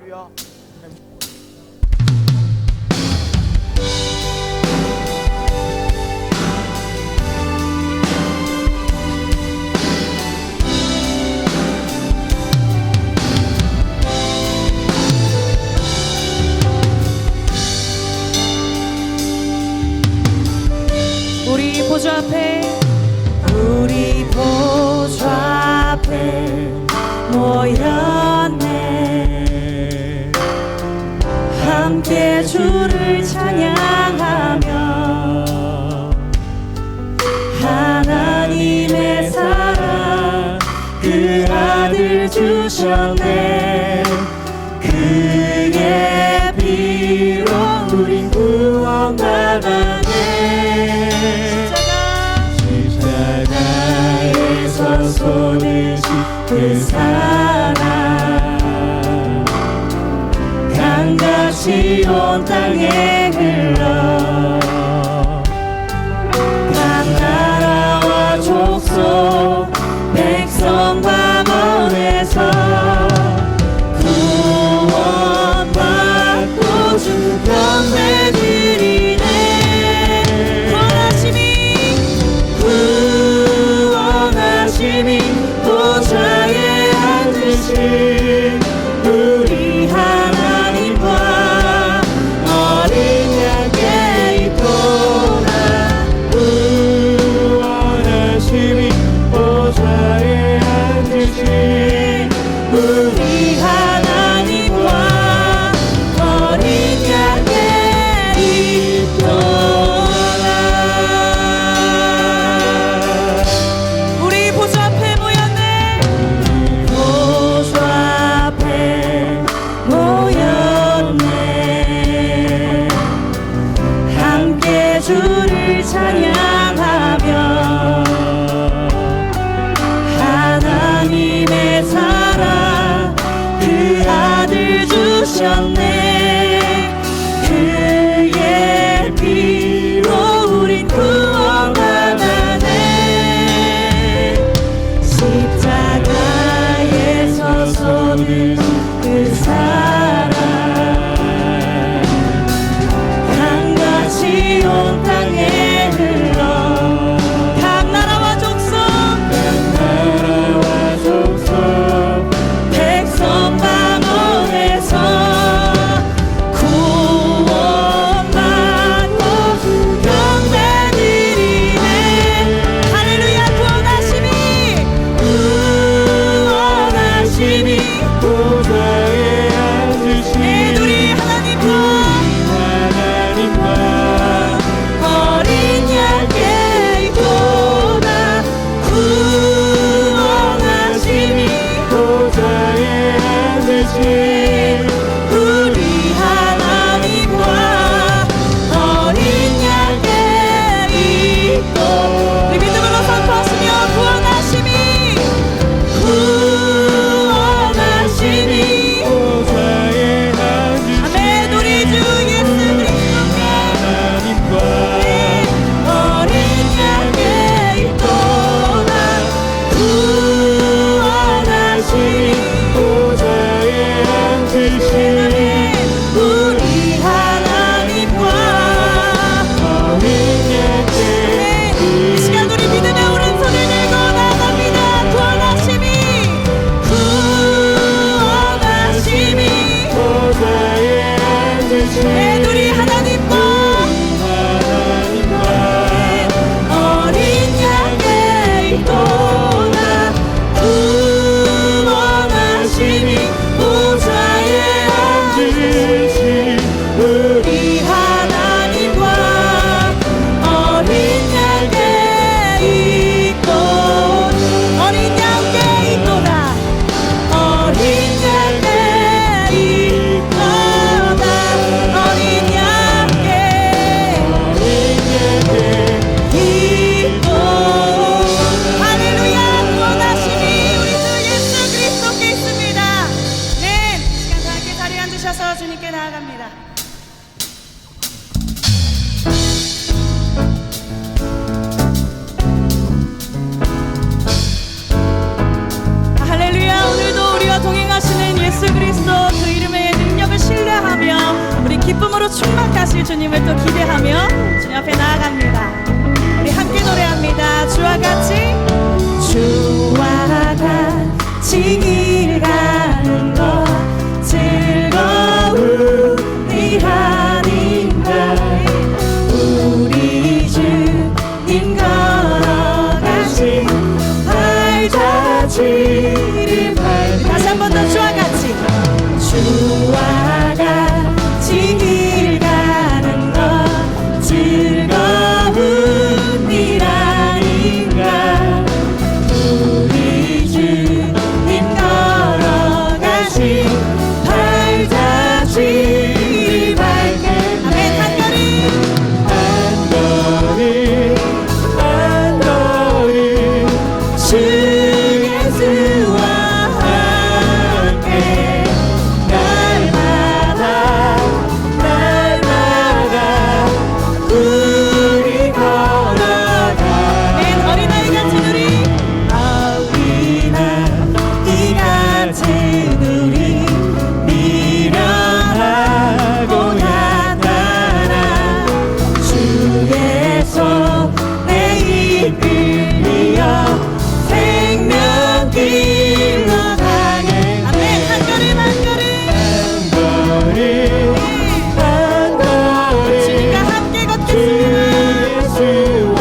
할렐루야. 우리 보좌 앞에 모였네. 함께 주를 찬양하며 하나님의 사랑 그 아들 주셨네. 그의 피로 우린 구원받았네. 십자가에서 쏟으신 그 사랑 강같이 온 땅에 흘러 각 나라와 족속 백성 방언에서 구원받고 주 경배 드리네. 구원하심이 보좌에 앉으신 우리 하나님과 어린 양께 있도다. 구원하심이 보좌에 앉으신 우리 하나님과 어린 양께 있도다. 우리 보좌 앞에 모였네. 보좌 앞에 모였네. 함께 주를 찬양하며 하나님의 사랑 그 아들 주셨네. 그의 피로 우린 구원받았네. 십자가에서 쏟은 그 사랑 강같이 온 땅에 흘러 각 나라와 족속 백성 방언에서 구원받고 경배 드리네. 할렐루야. 구원하심이 보좌에 앉으신 우리 하나님과 어린 양께 있도다. 구원하심이 보좌에 앉으신 우리 하나님과 어린 양께 있도다. 우리 믿음으로 선포하시며 구원하심이 보좌에 앉으신 아멘. 우리 주 예수 그리스도께 하나님과 어린 양께 있도다. 구원하심이 보좌에 앉으신 우리 하나님과 어린 양께 이 시간 우리 믿음의 오른손을 들고 나갑니다. 구원하심이 보좌에 앉으신 우리 하나님과 어린 양께 있도다. 구원하심이 보좌에 앉으신 우리 하나님과 어린 양께 있도다. 어린 양께 있도다. 어린 양께 있도다. 어린 양께 있도다. 할렐루야. 구원하심이 우리 주 예수 그리스도께 있습니다. 네, 이 시간 다 함께 자리에 앉으셔서 주님께 나아갑니다. 할렐루야. 오늘도 우리와 동행하시는 예수 그리스도 그 이름의 하실 주님을 또 기대하며 주님 앞에 나아갑니다. 우리 함께 노래합니다. 주와 같이 길 가는 것 즐거운 일 아닌가. 우리 주님 걸어가신 발자취를 다시 한 번 더 주와 같이 길 가는 것 즐거운 일 아닌가. 우리 주님 걸어가신 발자취를 밟게. 아멘. 한 걸음 주 예수와 함께 날마다 우리 걸어가. 맨 어린아이 같은 우리 미련하고 나타나 주의 손에 이끌려 생명길로 가게. 아멘. 한 걸음 주님과 함께 걷겠습니다. 예수와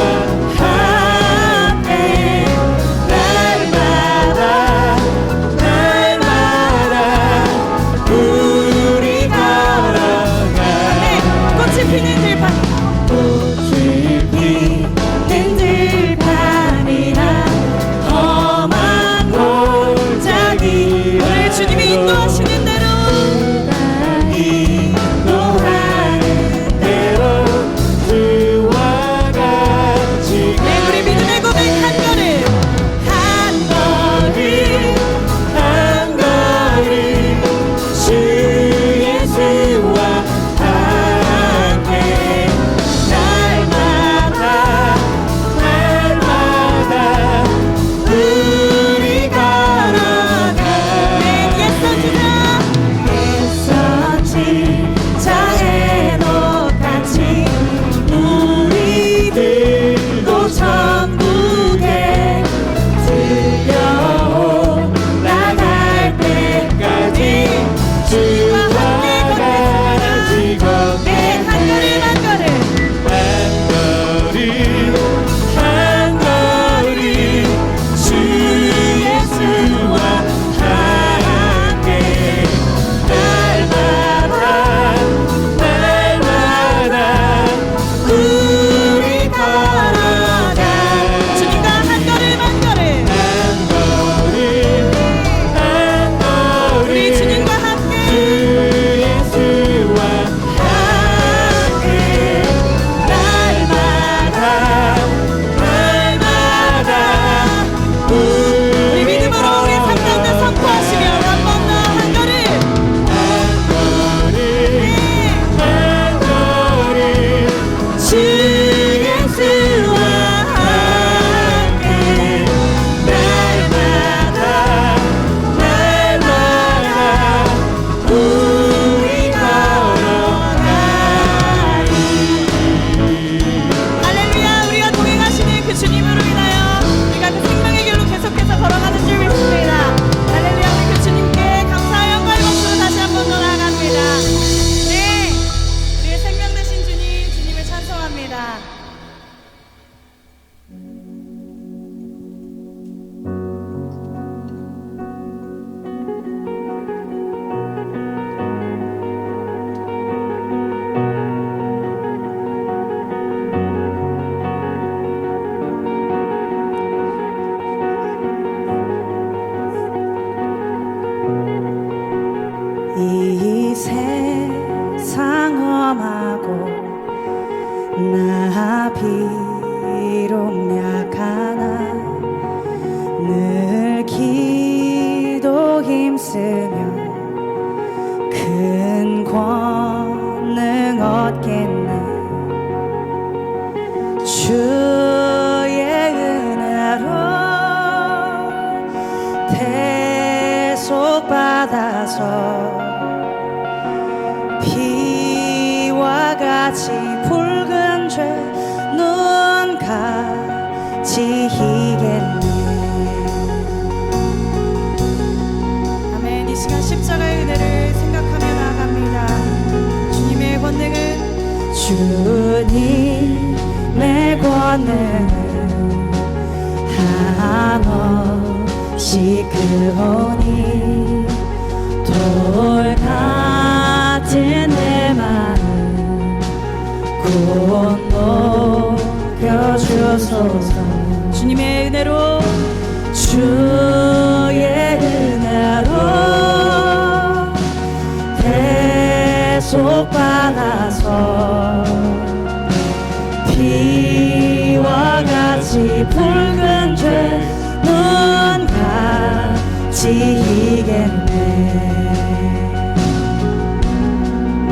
함께 날마다 우리 걸어가. 아멘. 꽃이 피는 들판이나 험한 골짜기 오늘 주님이 인도하시는 대로 주와 같이 네, 우리 믿음의 고백 한 걸음 주 예수와 함께 날마다 우리 걸어가. 네, 옛선지자의 높같이 우리들도 천국에 들려올라갈 때까지 주와 함께 걷겠습니다. 네, 한 걸음 주 예수와 함께 날마다 우리 걸어가. 주님과 한 걸음 우리 주님과 함께 주 예수와 함께 날마다 우리 믿음으로 우리의 삶 가운데 선포하시며 한 번 더 한 걸음 주 예수와 함께 날마다 우리 걸어가리. 할렐루야. 우리와 동행하시는 그 주님으로 인하여 우리가 그 생명의 길로 계속해서 걸어가는 줄 믿습니다. 할렐루야. 우리 그 주님께 감사와 영광의 박수로 다시 한 번 더 나아갑니다. 네, 우리의 생명 되신 주님, 주님을 찬송합니다. 이 세상 험하고 나 비록 약하나 늘 기도 힘쓰며 큰 권능 얻겠네. 주의 은혜로 대속받아서 피와 같은 같이 붉은 죄 눈 같이 희겠네. 아멘. 이 시간 십자가의 은혜를 생각하며 나아갑니다. 주님의 권능은 주님의 권능은 한없이 크오니 돌 같은 내 마음 곧 녹여주소서. 주님의 은혜로 주의 은혜로 대속받아서 피와 같이 붉은 죄 눈 같이 희겠네.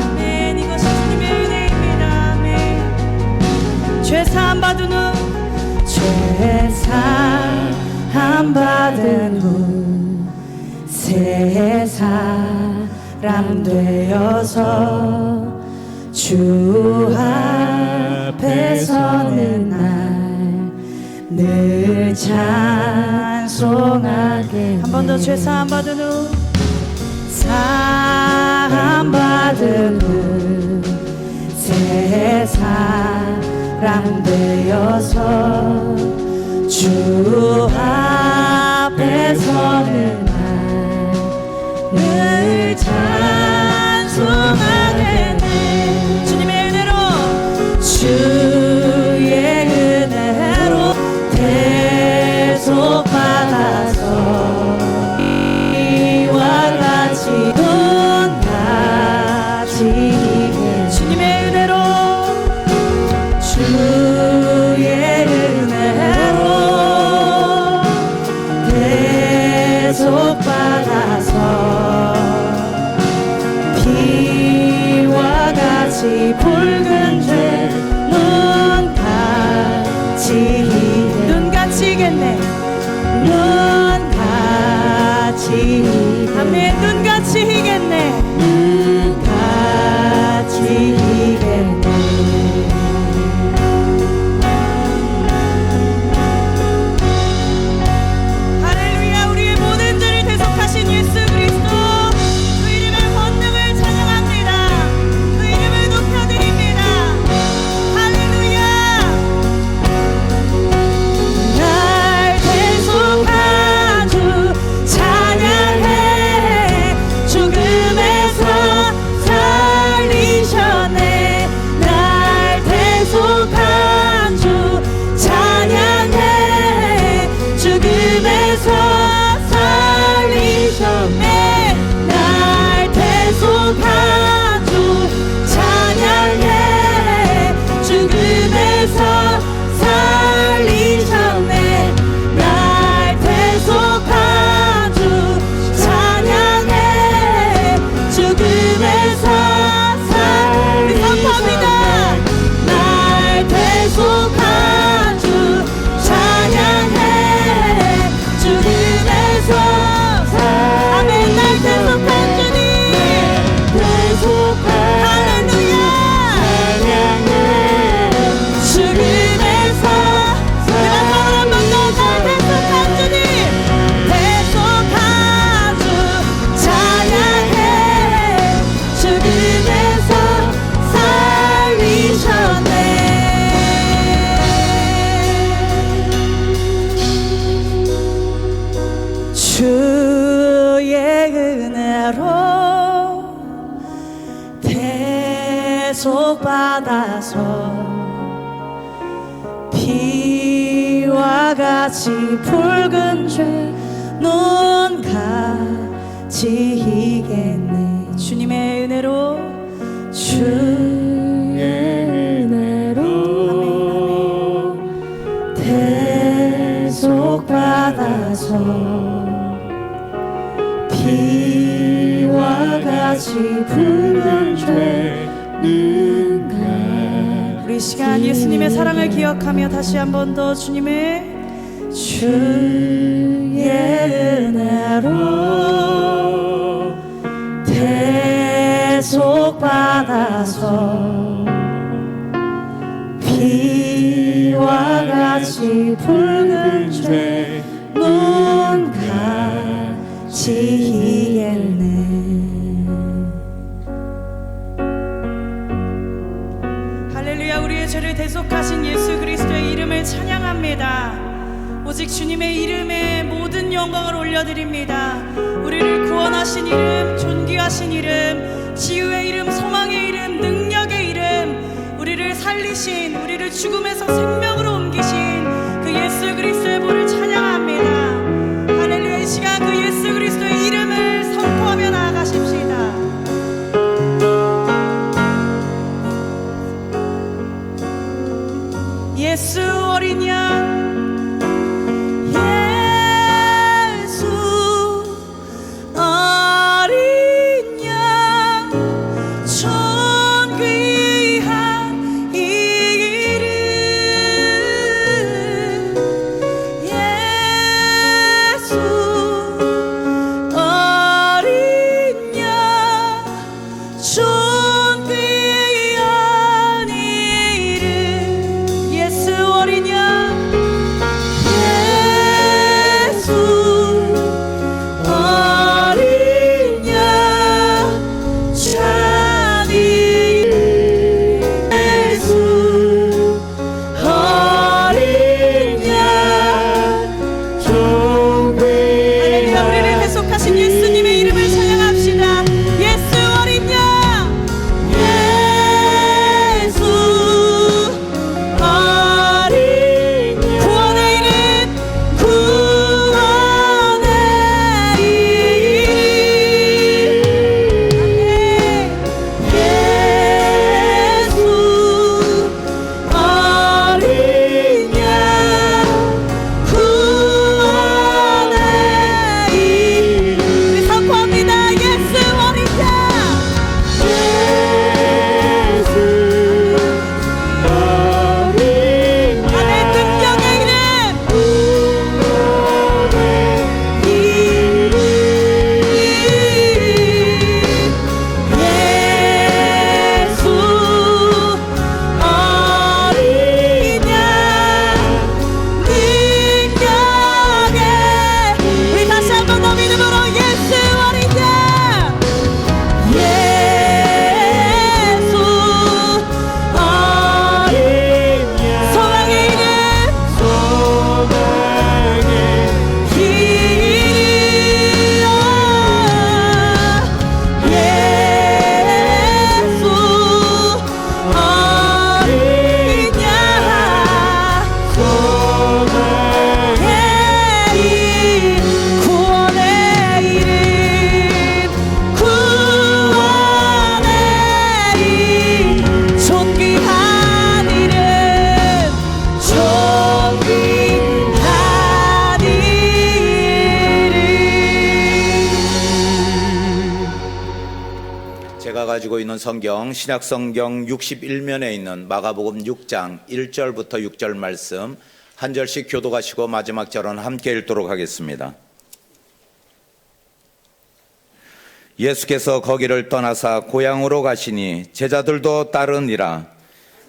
아멘. 이것이 주님의 은혜입니다. 아멘. 죄 사함 받은 후 죄 사함 받은 후 새 사람 되어서 주 앞에 서는 날 늘 찬송하게. 한 번 더. 죄 사함 받은 후 사함 받은 후 새 사람 되어서 주 앞에 서는 날 늘 찬송하게. 주님의 은혜로 주의 은혜로 대속받아서 이와 같이 눈 같이 희게. 주님의 은혜로 주의 은혜로 대속받아서 피와 같이 붉은 죄 눈같이 희게. 눈같이 희겠네. 눈같이 희겠네. 아멘. 눈같이 희겠네. 눈같이 희겠네. 할렐루야. 우리의 모든 죄를 대속하신 예수 그리스도 그 이름의 권능을 찬양합니다. 그 이름을 높여드립니다. 할렐루야. 날 대속한 주 찬양해. 죽음에서 살리셨네. 날 대속한 주 찬양해. 죽음에서 살리셨네. 날 대속한 주 찬양해. 죽음에서 살리셨네. 날 대속한 주 찬양해. 죽음에서 우리 선포합니다. 날 대속한 주 찬양해. 죽음에서 아멘. 날 대속한 주님 할렐루야. 죽음에서 내가 한번 더 날 대속한 주님 대속한 주 찬양해. 죽음에서 살리셨네. 주의 은혜로 대속받아서 피와 같이 붉은 죄 눈 같이 희겠네. 주님의 은혜로 주의 은혜로 대속받아서 피와 같이 붉은 죄 눈 같이. 우리 시간 예수님의 사랑을 기억하며 다시 한 번 더 주님의 주의 은혜로 대속받아서 그와 같이 붉은 죄 눈 가시겠네. 할렐루야. 우리의 죄를 대속하신 예수 그리스도의 이름을 찬양합니다. 오직 주님의 이름에 모든 영광을 올려드립니다. 우리를 구원하신 이름, 존귀하신 이름, 치유의 이름, 소망의 이름, 능력의 이름, 우리를 살리신, 우리를 죽음에서 생명으로 옮기신 그 예수 그리스도의 보를 찬양합니다. 할렐루야. 이 시간 그 예수 그리스도의 이름을 선포하며 나아가십시다. 예수 어린 양, 예수 어린 양, 존귀한 이름, 예수 어린 양, 존귀한 이름, 예수 어린 양, 예수 어린 양, 참 이름, 예수 어린 양, 할렐루야. 우리를 대속하신 예수님의 이름을 찬양합시다. 예수 어린 양, 예수 어린 구원의 이름, 구원의 이름, 예수 어린 양, 구원의 이름, 우리 선포합니다. 예수 어린 양, 안에 능력의 이름, 예수 어린 양, 능력의, 우리 다시 한 번 더 믿음으로 예수 어린 양, 예수 어린 소망의 이름, 예수 어린 양, 구원의 이름, 구원의 이름, 존귀한 이름, 존귀한 이름. 제가 가지고 있는 성경 신약성경 61면에 있는 마가복음 6장 1절부터 6절 말씀 한 절씩 교독하시고 마지막 절은 함께 읽도록 하겠습니다. 예수께서 거기를 떠나사 고향으로 가시니 제자들도 따르니라.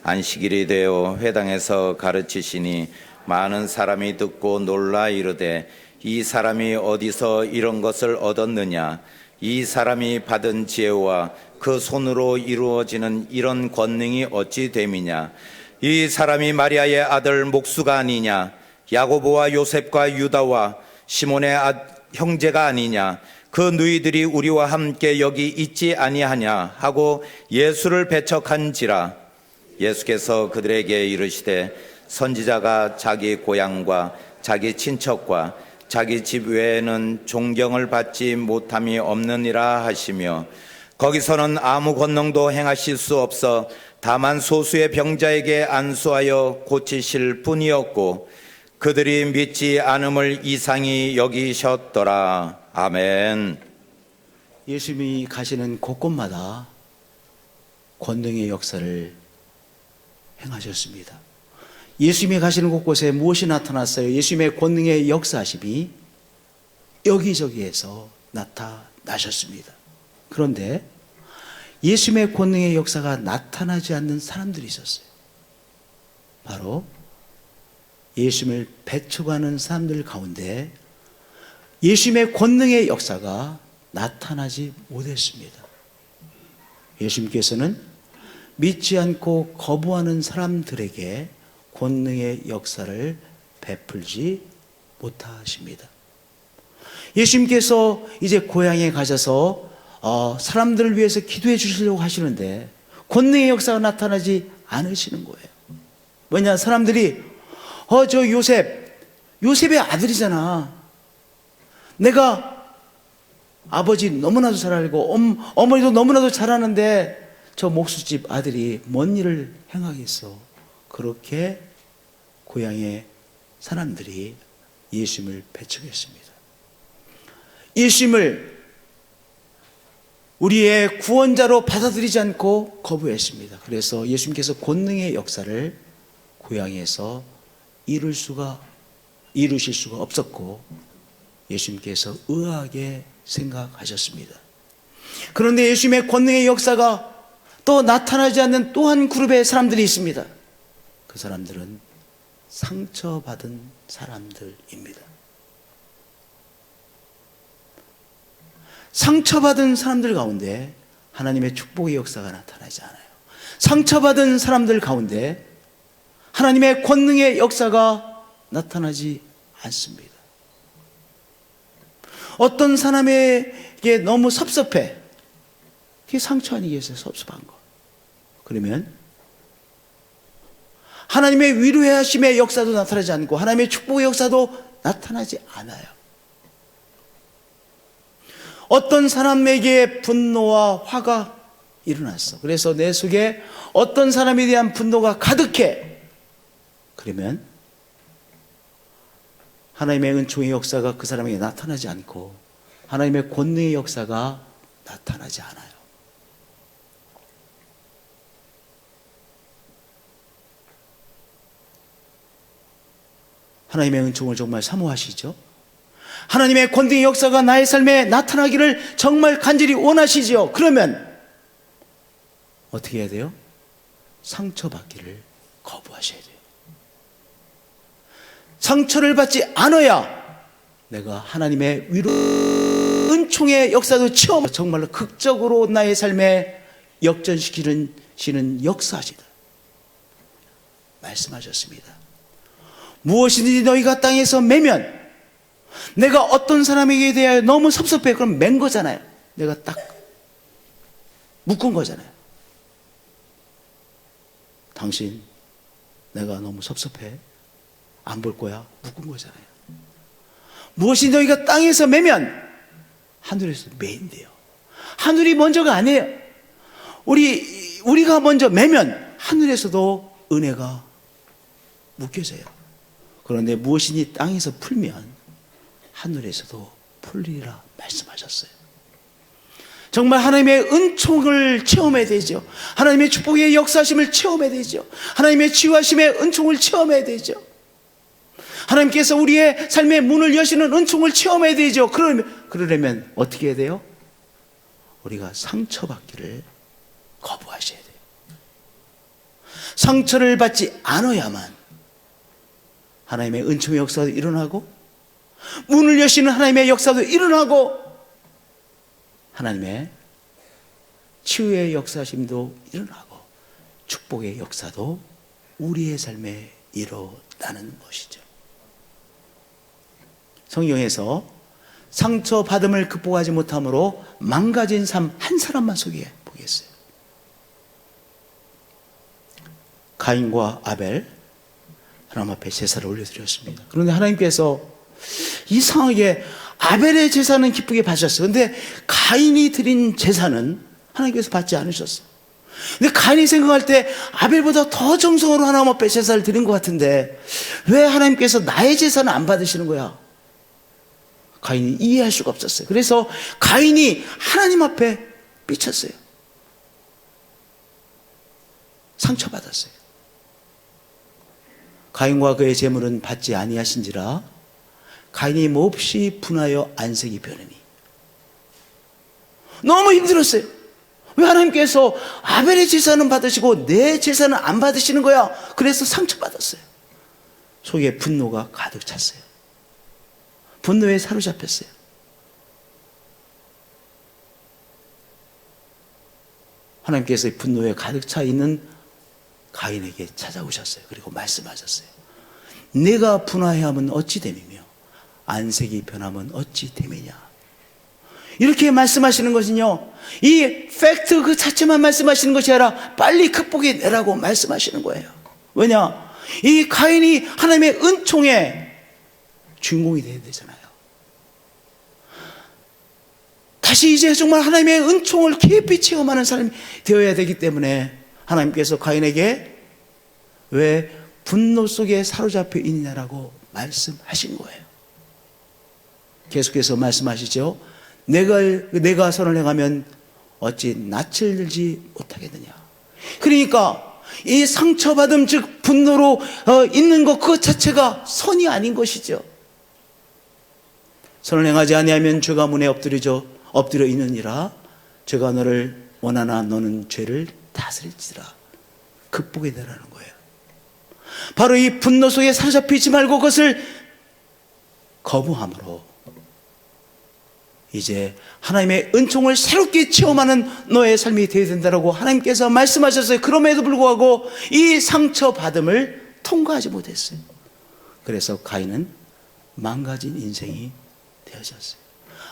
안식일이 되어 회당에서 가르치시니 많은 사람이 듣고 놀라 이르되 이 사람이 어디서 이런 것을 얻었느냐? 이 사람이 받은 지혜와 그 손으로 이루어지는 이런 권능이 어찌 됨이냐? 이 사람이 마리아의 아들 목수가 아니냐? 야고보와 요셉과 유다와 시몬의 형제가 아니냐? 그 누이들이 우리와 함께 여기 있지 아니하냐? 하고 예수를 배척한지라. 예수께서 그들에게 이르시되 선지자가 자기 고향과 자기 친척과 자기 집 외에는 존경을 받지 못함이 없느니라 하시며, 거기서는 아무 권능도 행하실 수 없어 다만 소수의 병자에게 안수하여 고치실 뿐이었고 그들이 믿지 않음을 이상히 여기셨더라. 아멘. 예수님이 가시는 곳곳마다 권능의 역사를 행하셨습니다. 예수님이 가시는 곳곳에 무엇이 나타났어요? 예수님의 권능의 역사심이 여기저기에서 나타나셨습니다. 그런데 예수님의 권능의 역사가 나타나지 않는 사람들이 있었어요. 바로 예수님을 배척하는 사람들 가운데 예수님의 권능의 역사가 나타나지 못했습니다. 예수님께서는 믿지 않고 거부하는 사람들에게 권능의 역사를 베풀지 못하십니다. 예수님께서 이제 고향에 가셔서 사람들을 위해서 기도해 주시려고 하시는데 권능의 역사가 나타나지 않으시는 거예요. 왜냐, 사람들이 저 요셉의 아들이잖아. 내가 아버지 너무나도 잘 알고 어머니도 너무나도 잘 아는데 저 목수집 아들이 뭔 일을 행하겠어. 그렇게 고향의 사람들이 예수님을 배척했습니다. 예수님을 우리의 구원자로 받아들이지 않고 거부했습니다. 그래서 예수님께서 권능의 역사를 고향에서 이루실 수가 없었고 예수님께서 의아하게 생각하셨습니다. 그런데 예수님의 권능의 역사가 또 나타나지 않는 또 한 그룹의 사람들이 있습니다. 그 사람들은 상처받은 사람들입니다. 상처받은 사람들 가운데 하나님의 축복의 역사가 나타나지 않아요. 상처받은 사람들 가운데 하나님의 권능의 역사가 나타나지 않습니다. 어떤 사람에게 너무 섭섭해. 그게 상처 아니겠어요? 섭섭한 거. 그러면 하나님의 위로의 하심의 역사도 나타나지 않고 하나님의 축복의 역사도 나타나지 않아요. 어떤 사람에게 분노와 화가 일어났어. 그래서 내 속에 어떤 사람에 대한 분노가 가득해. 그러면 하나님의 은총의 역사가 그 사람에게 나타나지 않고 하나님의 권능의 역사가 나타나지 않아요. 하나님의 은총을 정말 사모하시죠? 하나님의 권능의 역사가 나의 삶에 나타나기를 정말 간절히 원하시죠? 그러면 어떻게 해야 돼요? 상처받기를 거부하셔야 돼요. 상처를 받지 않아야 내가 하나님의 위로 은총의 역사도 체험, 정말로 극적으로 나의 삶에 역전시키는 역사시다 말씀하셨습니다. 무엇이든지 너희가 땅에서 매면, 내가 어떤 사람에게 대하여 너무 섭섭해. 그럼 맨 거잖아요. 내가 딱 묶은 거잖아요. 당신 내가 너무 섭섭해. 안 볼 거야. 묶은 거잖아요. 무엇이 너희가 땅에서 매면 하늘에서 매인대요. 하늘이 먼저가 아니에요. 우리가 먼저 매면 하늘에서도 은혜가 묶여져요. 그런데 무엇이니 땅에서 풀면 하늘에서도 풀리리라 말씀하셨어요. 정말 하나님의 은총을 체험해야 되죠. 하나님의 축복의 역사심을 체험해야 되죠. 하나님의 치유하심의 은총을 체험해야 되죠. 하나님께서 우리의 삶의 문을 여시는 은총을 체험해야 되죠. 그러려면 어떻게 해야 돼요? 우리가 상처받기를 거부하셔야 돼요. 상처를 받지 않아야만 하나님의 은총의 역사도 일어나고 문을 여시는 하나님의 역사도 일어나고 하나님의 치유의 역사심도 일어나고 축복의 역사도 우리의 삶에 일어나는 것이죠. 성경에서 상처받음을 극복하지 못함으로 망가진 삶 한 사람만 소개해 보겠어요. 가인과 아벨, 하나님 앞에 제사를 올려드렸습니다. 그런데 하나님께서 이상하게 아벨의 제사는 기쁘게 받으셨어요. 그런데 가인이 드린 제사는 하나님께서 받지 않으셨어요. 근데 가인이 생각할 때 아벨보다 더 정성으로 하나님 앞에 제사를 드린 것 같은데 왜 하나님께서 나의 제사는 안 받으시는 거야? 가인이 이해할 수가 없었어요. 그래서 가인이 하나님 앞에 삐쳤어요. 상처받았어요. 가인과 그의 재물은 받지 아니하신지라 가인이 몹시 분하여 안색이 변하니. 너무 힘들었어요. 왜 하나님께서 아벨의 제사는 받으시고 내 제사는 안 받으시는 거야? 그래서 상처받았어요. 속에 분노가 가득 찼어요. 분노에 사로잡혔어요. 하나님께서 분노에 가득 차 있는 가인에게 찾아오셨어요. 그리고 말씀하셨어요. 내가 분화하면 어찌 됨이며 안색이 변하면 어찌 됨이냐. 이렇게 말씀하시는 것은요, 이 팩트 그 자체만 말씀하시는 것이 아니라 빨리 극복해내라고 말씀하시는 거예요. 왜냐? 이 가인이 하나님의 은총의 주인공이 되어야 되잖아요. 다시 이제 정말 하나님의 은총을 깊이 체험하는 사람이 되어야 되기 때문에 하나님께서 가인에게 왜 분노 속에 사로잡혀 있느냐라고 말씀하신 거예요. 계속해서 말씀하시죠. 내가 선을 행하면 어찌 낯을 들지 못하겠느냐. 그러니까 이 상처받음 즉 분노로 있는 것 그 자체가 선이 아닌 것이죠. 선을 행하지 아니하면 죄가 문에 엎드려 있느니라. 죄가 너를 원하나 너는 죄를 다스릴지라. 극복해 내라는 거예요. 바로 이 분노 속에 사로잡히지 말고 그것을 거부함으로 이제 하나님의 은총을 새롭게 체험하는 너의 삶이 되어야 된다고 하나님께서 말씀하셨어요. 그럼에도 불구하고 이 상처받음을 통과하지 못했어요. 그래서 가인은 망가진 인생이 되어졌어요.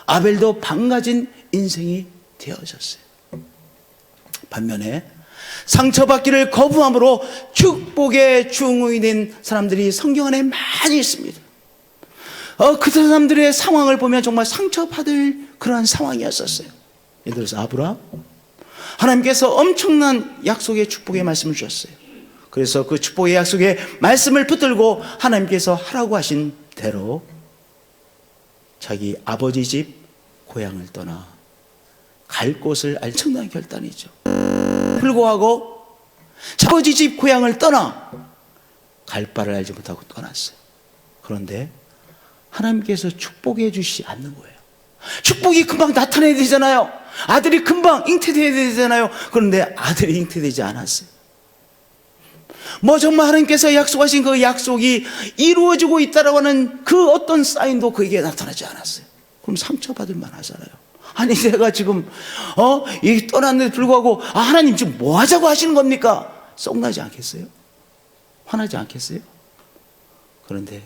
아벨도 망가진 인생이 되어졌어요. 반면에 상처받기를 거부함으로 축복의 주인공이 된 사람들이 성경 안에 많이 있습니다. 그 사람들의 상황을 보면 정말 상처받을 그러한 상황이었었어요. 예를 들어서 아브라함, 하나님께서 엄청난 약속의 축복의 말씀을 주셨어요. 그래서 그 축복의 약속의 말씀을 붙들고 하나님께서 하라고 하신 대로 자기 아버지 집 고향을 떠나 갈 곳을 엄청난 결단이죠. 불구하고 아버지 집 고향을 떠나 갈 바를 알지 못하고 떠났어요. 그런데 하나님께서 축복해 주시지 않는 거예요. 축복이 금방 나타나야 되잖아요. 아들이 금방 잉태되어야 되잖아요. 그런데 아들이 잉태되지 않았어요. 정말 하나님께서 약속하신 그 약속이 이루어지고 있다라고 하는 그 어떤 사인도 그에게 나타나지 않았어요. 그럼 상처받을 만하잖아요. 아니 내가 지금 떠났는데 불구하고 하나님 지금 뭐 하자고 하시는 겁니까? 썩나지 않겠어요? 화나지 않겠어요? 그런데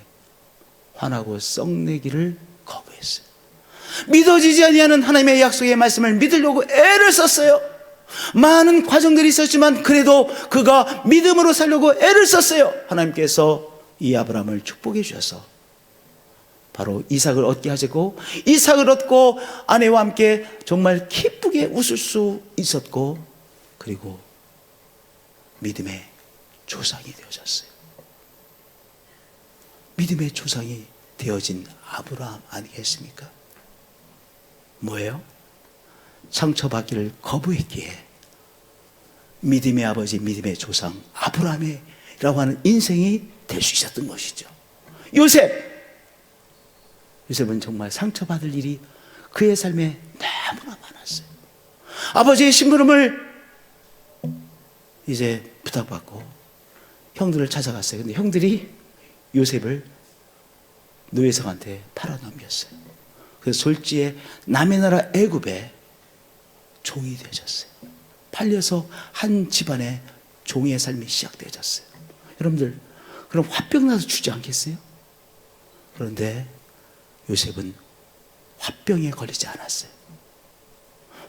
화나고 썩내기를 거부했어요. 믿어지지 아니하는 하나님의 약속의 말씀을 믿으려고 애를 썼어요. 많은 과정들이 있었지만 그래도 그가 믿음으로 살려고 애를 썼어요. 하나님께서 이 아브라함을 축복해 주셔서 바로 이삭을 얻게 하시고 이삭을 얻고 아내와 함께 정말 기쁘게 웃을 수 있었고 그리고 믿음의 조상이 되어졌어요. 믿음의 조상이 되어진 아브라함 아니겠습니까? 뭐예요? 상처받기를 거부했기에 믿음의 아버지, 믿음의 조상 아브라함이라고 하는 인생이 될 수 있었던 것이죠. 요셉은 정말 상처받을 일이 그의 삶에 너무나 많았어요. 아버지의 심부름을 이제 부탁받고 형들을 찾아갔어요. 근데 형들이 요셉을 노예성한테 팔아넘겼어요. 그래서 졸지에 남의 나라 애굽에 종이 되어졌어요. 팔려서 한 집안의 종의 삶이 시작되어졌어요. 여러분들 그럼 화병 나서 죽지 않겠어요? 그런데 요셉은 화병에 걸리지 않았어요.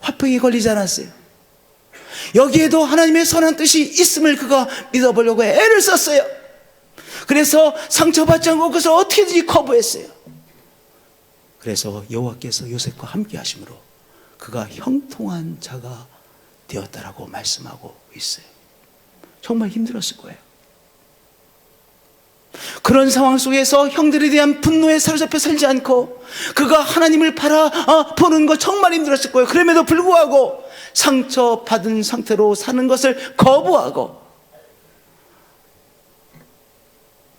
화병에 걸리지 않았어요. 여기에도 하나님의 선한 뜻이 있음을 그가 믿어보려고 애를 썼어요. 그래서 상처받지 않고 그것을 어떻게든지 거부했어요. 그래서 여호와께서 요셉과 함께 하심으로 그가 형통한 자가 되었다라고 말씀하고 있어요. 정말 힘들었을 거예요. 그런 상황 속에서 형들에 대한 분노에 사로잡혀 살지 않고 그가 하나님을 바라보는 거 정말 힘들었을 거예요. 그럼에도 불구하고 상처받은 상태로 사는 것을 거부하고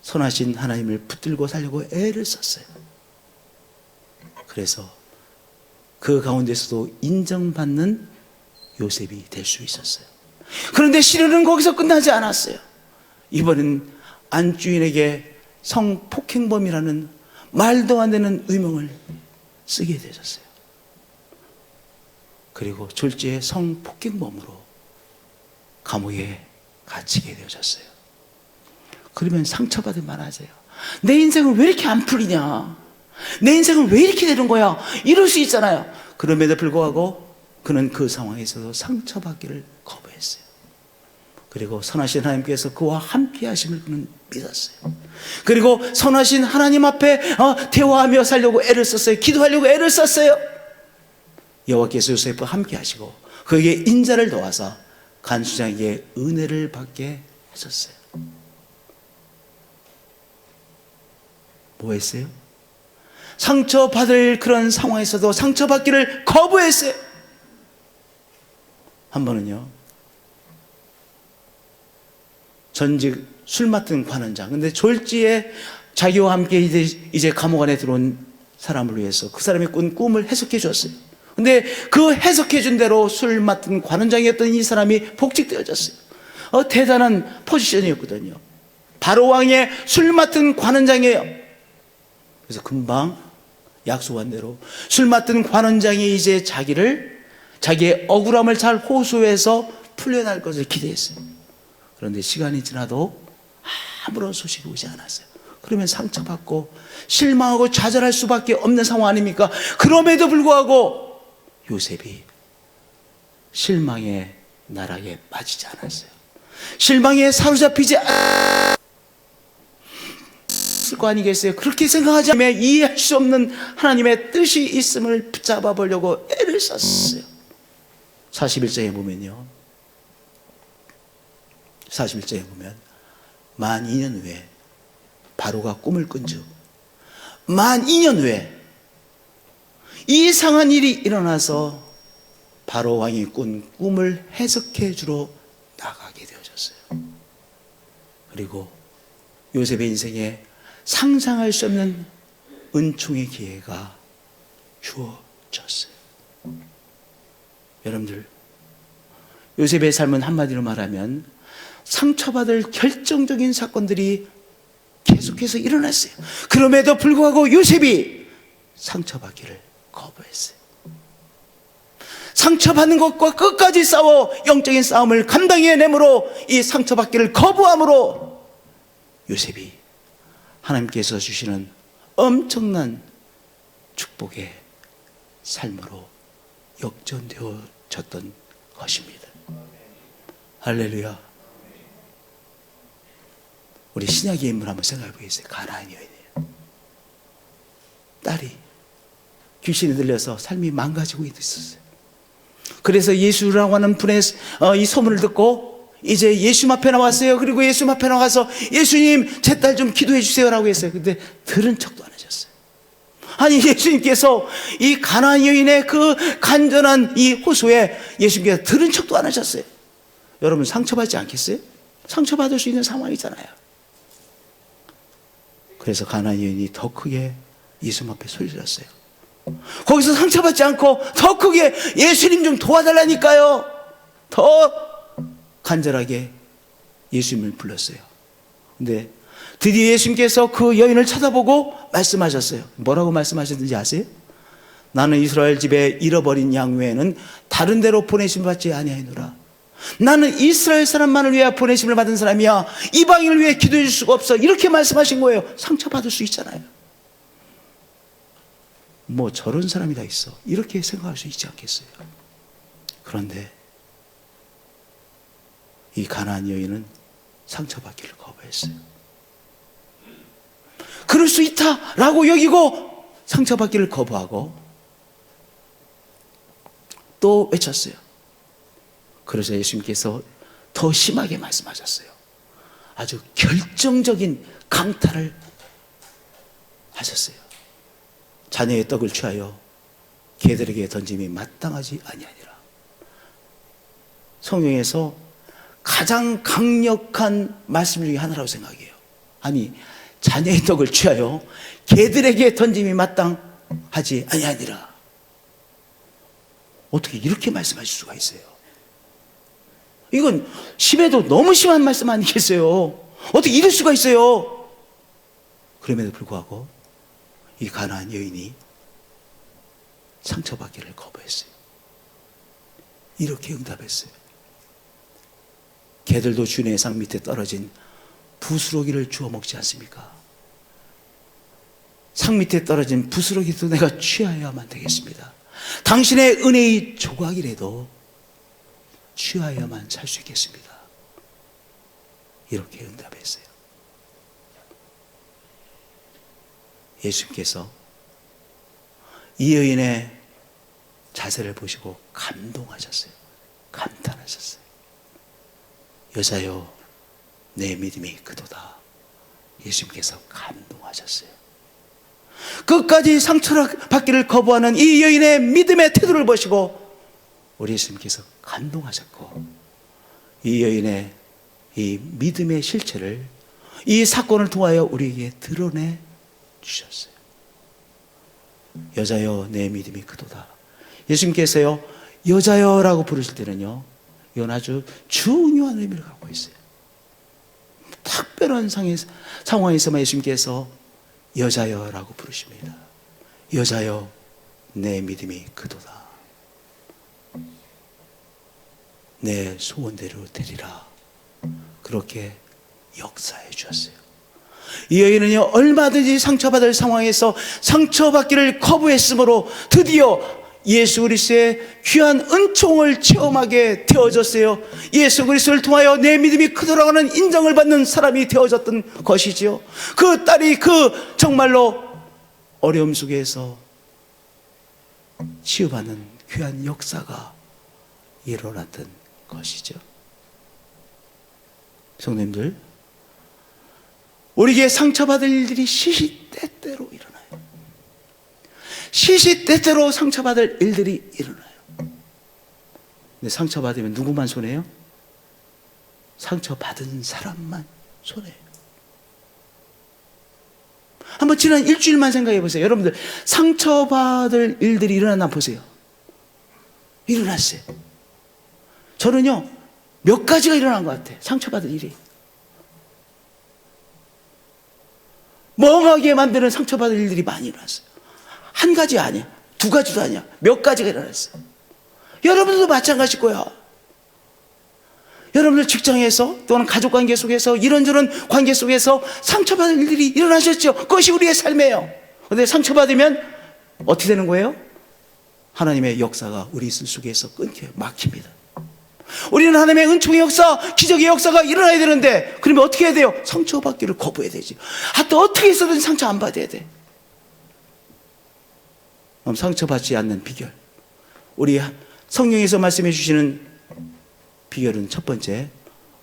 선하신 하나님을 붙들고 살려고 애를 썼어요. 그래서 그 가운데서도 인정받는 요셉이 될 수 있었어요. 그런데 시련은 거기서 끝나지 않았어요. 이번엔 안주인에게 성폭행범이라는 말도 안 되는 의명을 쓰게 되셨어요. 그리고 졸지에 성폭행범으로 감옥에 갇히게 되어졌어요. 그러면 상처받을 만하세요. 내 인생은 왜 이렇게 안 풀리냐? 내 인생은 왜 이렇게 되는 거야? 이럴 수 있잖아요. 그럼에도 불구하고 그는 그 상황에서도 상처받기를 거부했어요. 그리고 선하신 하나님께서 그와 함께 하심을 그는 믿었어요. 그리고 선하신 하나님 앞에 대화하며 살려고 애를 썼어요. 기도하려고 애를 썼어요. 여호와께서 요셉과 함께 하시고 그에게 인자를 도와서 간수장에게 은혜를 받게 하셨어요. 뭐 했어요? 상처받을 그런 상황에서도 상처받기를 거부했어요. 한 번은요, 전직 술 맡은 관원장, 근데 졸지에 자기와 함께 이제 감옥 안에 들어온 사람을 위해서 그 사람이 꾼 꿈을 해석해 줬어요. 근데 그 해석해 준 대로 술 맡은 관원장이었던 이 사람이 복직되어졌어요. 대단한 포지션이었거든요. 바로 왕의 술 맡은 관원장이에요. 그래서 금방 약속한 대로 술 맡은 관원장이 이제 자기의 억울함을 잘 호소해서 풀려날 것을 기대했어요. 그런데 시간이 지나도 아무런 소식이 오지 않았어요. 그러면 상처받고 실망하고 좌절할 수밖에 없는 상황 아닙니까? 그럼에도 불구하고 요셉이 실망의 나락에 빠지지 않았어요. 실망에 사로잡히지 않았을 거 아니겠어요? 그렇게 생각하지 않으면 이해할 수 없는 하나님의 뜻이 있음을 붙잡아 보려고 애를 썼어요. 41장에 보면요, 41장에 보면 만 2년 후에 바로가 꿈을 꾼즉 만 2년 후에 이상한 일이 일어나서 바로 왕이 꾼 꿈을 해석해 주러 나가게 되어졌어요. 그리고 요셉의 인생에 상상할 수 없는 은총의 기회가 주어졌어요. 여러분들, 요셉의 삶은 한마디로 말하면 상처받을 결정적인 사건들이 계속해서 일어났어요. 그럼에도 불구하고 요셉이 상처받기를 거부했어요. 상처받는 것과 끝까지 싸워 영적인 싸움을 감당해내므로 이 상처받기를 거부함으로 요셉이 하나님께서 주시는 엄청난 축복의 삶으로 역전되어졌던 것입니다. 할렐루야. 우리 신약의 인물 한번 생각해 보겠어요. 가나안 여인이에요. 딸이 귀신이 들려서 삶이 망가지고 있었어요. 그래서 예수라고 하는 분의 이 소문을 듣고 이제 예수님 앞에 나왔어요. 그리고 예수님 앞에 나가서 예수님, 제 딸 좀 기도해 주세요라고 했어요. 근데 들은 척도 안 하셨어요. 아니, 예수님께서 이 가나안 여인의 그 간절한 이 호소에 예수님께서 들은 척도 안 하셨어요. 여러분, 상처받지 않겠어요? 상처받을 수 있는 상황이잖아요. 그래서 가나안 여인이 더 크게 예수님 앞에 소리 질렀어요. 거기서 상처받지 않고 더 크게 예수님 좀 도와달라니까요. 더 간절하게 예수님을 불렀어요. 근데 드디어 예수님께서 그 여인을 쳐다보고 말씀하셨어요. 뭐라고 말씀하셨는지 아세요? 나는 이스라엘 집에 잃어버린 양 외에는 다른 데로 보내심을 받지 아니하노라. 나는 이스라엘 사람만을 위해 보내심을 받은 사람이야. 이방인을 위해 기도해 줄 수가 없어. 이렇게 말씀하신 거예요. 상처받을 수 있잖아요. 뭐 저런 사람이 다 있어. 이렇게 생각할 수 있지 않겠어요? 그런데 이 가나안 여인은 상처받기를 거부했어요. 그럴 수 있다라고 여기고 상처받기를 거부하고 또 외쳤어요. 그래서 예수님께서 더 심하게 말씀하셨어요. 아주 결정적인 강탈을 하셨어요. 자녀의 떡을 취하여 개들에게 던짐이 마땅하지 아니하니라. 성경에서 가장 강력한 말씀 중에 하나라고 생각해요. 아니, 자녀의 떡을 취하여 개들에게 던짐이 마땅하지 아니하니라. 어떻게 이렇게 말씀하실 수가 있어요? 이건 심해도 너무 심한 말씀 아니겠어요? 어떻게 이럴 수가 있어요? 그럼에도 불구하고 이 가나안 여인이 상처받기를 거부했어요. 이렇게 응답했어요. 개들도 주님의 상 밑에 떨어진 부스러기를 주워 먹지 않습니까? 상 밑에 떨어진 부스러기도 내가 취하여야만 되겠습니다. 당신의 은혜의 조각이라도 취하여야만 살 수 있겠습니다. 이렇게 응답했어요. 예수님께서 이 여인의 자세를 보시고 감동하셨어요. 감탄하셨어요. 여자여, 내 믿음이 크도다. 예수님께서 감동하셨어요. 끝까지 상처를 받기를 거부하는 이 여인의 믿음의 태도를 보시고 우리 예수님께서 감동하셨고, 이 여인의 이 믿음의 실체를 이 사건을 통하여 우리에게 드러내 주셨어요. 여자여, 내 믿음이 크도다. 예수님께서요, 여자여라고 부르실 때는요, 이건 아주 중요한 의미를 갖고 있어요. 특별한 상황에서만 예수님께서 여자여라고 부르십니다. 여자여, 내 믿음이 크도다. 내 소원대로 되리라. 그렇게 역사해 주었어요. 이 여인은요, 얼마든지 상처받을 상황에서 상처받기를 거부했으므로 드디어 예수 그리스도의 귀한 은총을 체험하게 되어졌어요. 예수 그리스도를 통하여 내 믿음이 크도라고 하는 인정을 받는 사람이 되어졌던 것이지요. 그 딸이 그 정말로 어려움 속에서 치유받는 귀한 역사가 일어났던 것이죠. 성도님들, 우리에게 상처받을 일들이 시시때때로 일어나요. 시시때때로 상처받을 일들이 일어나요. 근데 상처받으면 누구만 손해요? 상처받은 사람만 손해요. 한번 지난 일주일만 생각해 보세요. 여러분들 상처받을 일들이 일어났나 보세요. 일어났어요. 저는요, 몇 가지가 일어난 것 같아요. 상처받을 일이. 멍하게 만드는 상처받을 일들이 많이 일어났어요. 한 가지 아니야. 두 가지도 아니야. 몇 가지가 일어났어요. 여러분들도 마찬가지일 거야. 여러분들 직장에서 또는 가족관계 속에서 이런저런 관계 속에서 상처받을 일들이 일어나셨죠. 그것이 우리의 삶이에요. 그런데 상처받으면 어떻게 되는 거예요? 하나님의 역사가 우리 속에서 끊겨요. 막힙니다. 우리는 하나님의 은총의 역사, 기적의 역사가 일어나야 되는데, 그러면 어떻게 해야 돼요? 상처받기를 거부해야 되지. 또 어떻게 해서든 상처 안 받아야 돼. 그럼 상처받지 않는 비결, 우리 성경에서 말씀해 주시는 비결은 첫 번째,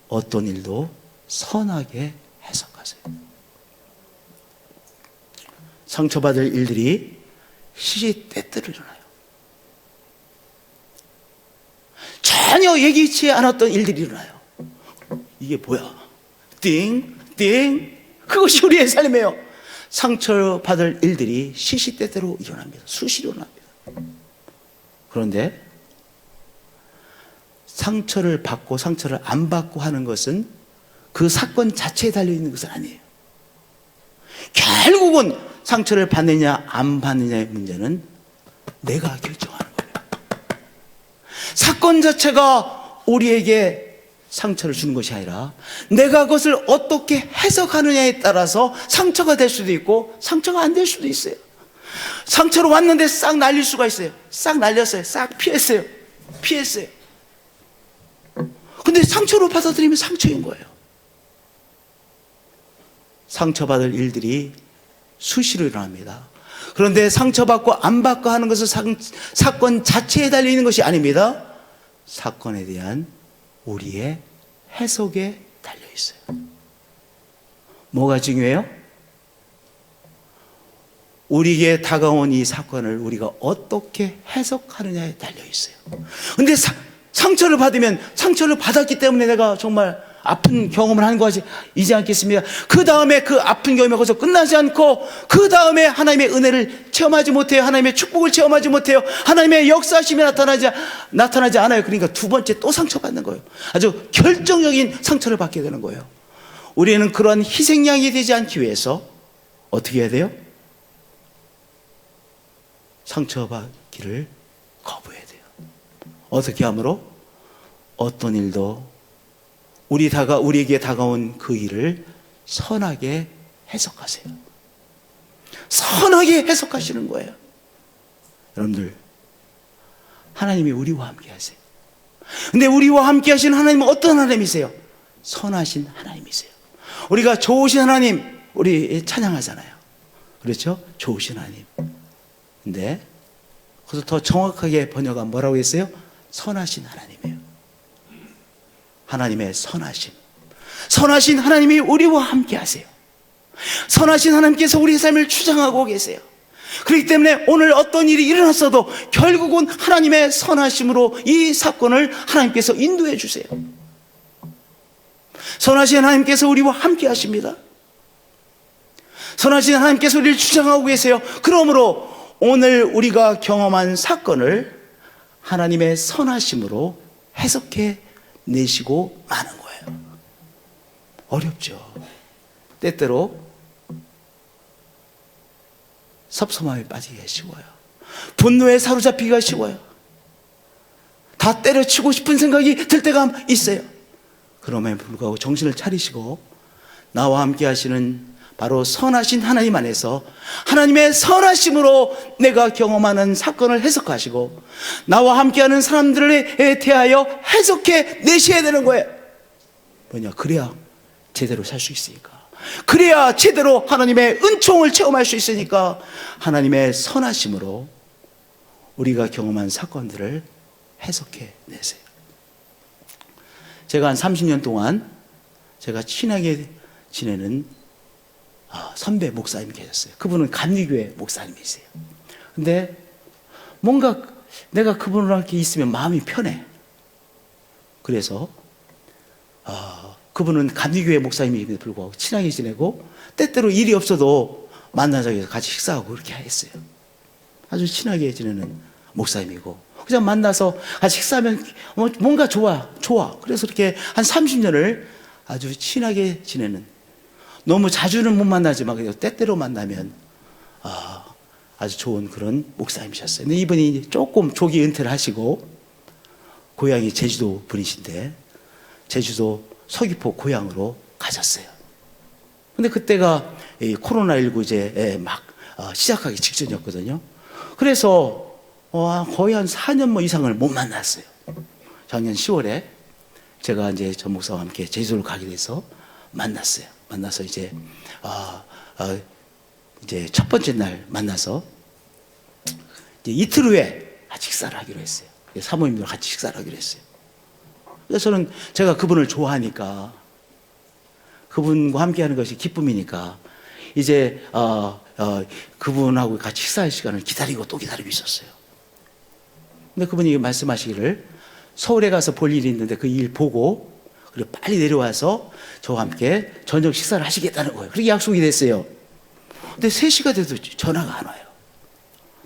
어떤 일도 선하게 해석하세요. 상처받을 일들이 시시때때로 일어나요. 전혀 예기치 않았던 일들이 일어나요. 이게 뭐야? 띵, 띵. 그것이 우리의 삶이에요. 상처받을 일들이 시시때때로 일어납니다. 수시로 일어납니다. 그런데 상처를 받고 상처를 안 받고 하는 것은 그 사건 자체에 달려있는 것은 아니에요. 결국은 상처를 받느냐 안 받느냐의 문제는 내가 결정하는 거예요. 사건 자체가 우리에게 상처를 주는 것이 아니라 내가 그것을 어떻게 해석하느냐에 따라서 상처가 될 수도 있고 상처가 안 될 수도 있어요. 상처로 왔는데 싹 날릴 수가 있어요. 싹 날렸어요. 싹 피했어요. 근데 상처로 받아들이면 상처인 거예요. 상처받을 일들이 수시로 일어납니다. 그런데 상처받고 안 받고 하는 것은 사건 자체에 달려있는 것이 아닙니다. 사건에 대한 우리의 해석에 달려있어요. 뭐가 중요해요? 우리에게 다가온 이 사건을 우리가 어떻게 해석하느냐에 달려있어요. 근데 상처를 받으면 상처를 받았기 때문에 내가 정말 아픈 경험을 하는 것이지 않겠습니까? 그 다음에 그 아픈 경험이 거기서 끝나지 않고 그 다음에 하나님의 은혜를 체험하지 못해요. 하나님의 축복을 체험하지 못해요. 하나님의 역사심이 나타나지 않아요. 그러니까 두 번째 또 상처받는 거예요. 아주 결정적인 상처를 받게 되는 거예요. 우리는 그런 희생양이 되지 않기 위해서 어떻게 해야 돼요? 상처받기를 거부해야 돼요. 어떻게 함으로? 어떤 일도 우리에게 다가온 그 일을 선하게 해석하세요. 선하게 해석하시는 거예요. 여러분들, 하나님이 우리와 함께 하세요. 근데 우리와 함께 하시는 하나님은 어떤 하나님이세요? 선하신 하나님이세요. 우리가 좋으신 하나님, 우리 찬양하잖아요. 그렇죠? 좋으신 하나님. 근데 그래서 더 정확하게 번역하면 뭐라고 했어요? 선하신 하나님이에요. 하나님의 선하심. 선하신 하나님이 우리와 함께 하세요. 선하신 하나님께서 우리의 삶을 주장하고 계세요. 그렇기 때문에 오늘 어떤 일이 일어났어도 결국은 하나님의 선하심으로 이 사건을 하나님께서 인도해 주세요. 선하신 하나님께서 우리와 함께 하십니다. 선하신 하나님께서 우리를 주장하고 계세요. 그러므로 오늘 우리가 경험한 사건을 하나님의 선하심으로 해석해 내시고 마는 거예요. 어렵죠. 때때로 섭섭함에 빠지기가 쉬워요. 분노에 사로잡히기가 쉬워요. 다 때려치고 싶은 생각이 들 때가 있어요. 그럼에도 불구하고 정신을 차리시고 나와 함께 하시는 바로 선하신 하나님 안에서 하나님의 선하심으로 내가 경험하는 사건을 해석하시고 나와 함께하는 사람들에 대하여 해석해 내셔야 되는 거예요. 뭐냐? 그래야 제대로 살 수 있으니까. 그래야 제대로 하나님의 은총을 체험할 수 있으니까 하나님의 선하심으로 우리가 경험한 사건들을 해석해 내세요. 제가 한 30년 동안 제가 친하게 지내는 선배 목사님이 계셨어요. 그분은 감리교회 목사님이세요. 근데 뭔가 내가 그분과 함께 있으면 마음이 편해. 그래서 그분은 감리교회 목사님임에도 불구하고 친하게 지내고 때때로 일이 없어도 만나자고 해서 같이 식사하고 그렇게 했어요. 아주 친하게 지내는 목사님이고 그냥 만나서 같이 식사하면 뭔가 좋아. 그래서 이렇게 한 30년을 아주 친하게 지내는, 너무 자주는 못 만나지만 그래도 때때로 만나면 아주 좋은 그런 목사님이셨어요. 근데 이분이 조금 조기 은퇴를 하시고 고향이 제주도 분이신데 제주도 서귀포 고향으로 가셨어요. 근데 그때가 코로나19 이제 막 시작하기 직전이었거든요. 그래서 거의 한 4년 이상을 못 만났어요. 작년 10월에 제가 이제 전 목사와 함께 제주도를 가게 돼서 만났어요. 만나서 이제 이제 첫 번째 날 만나서 이제 이틀 후에 같이 식사를 하기로 했어요. 사모님들 같이 식사를 하기로 했어요. 그래서 저는 제가 그분을 좋아하니까 그분과 함께하는 것이 기쁨이니까 이제 그분하고 같이 식사할 시간을 기다리고 또 기다리고 있었어요. 근데 그분이 말씀하시기를 서울에 가서 볼 일이 있는데 그 일 보고 그리고 빨리 내려와서 저와 함께 저녁 식사를 하시겠다는 거예요. 그렇게 약속이 됐어요. 근데 3시가 돼도 전화가 안 와요.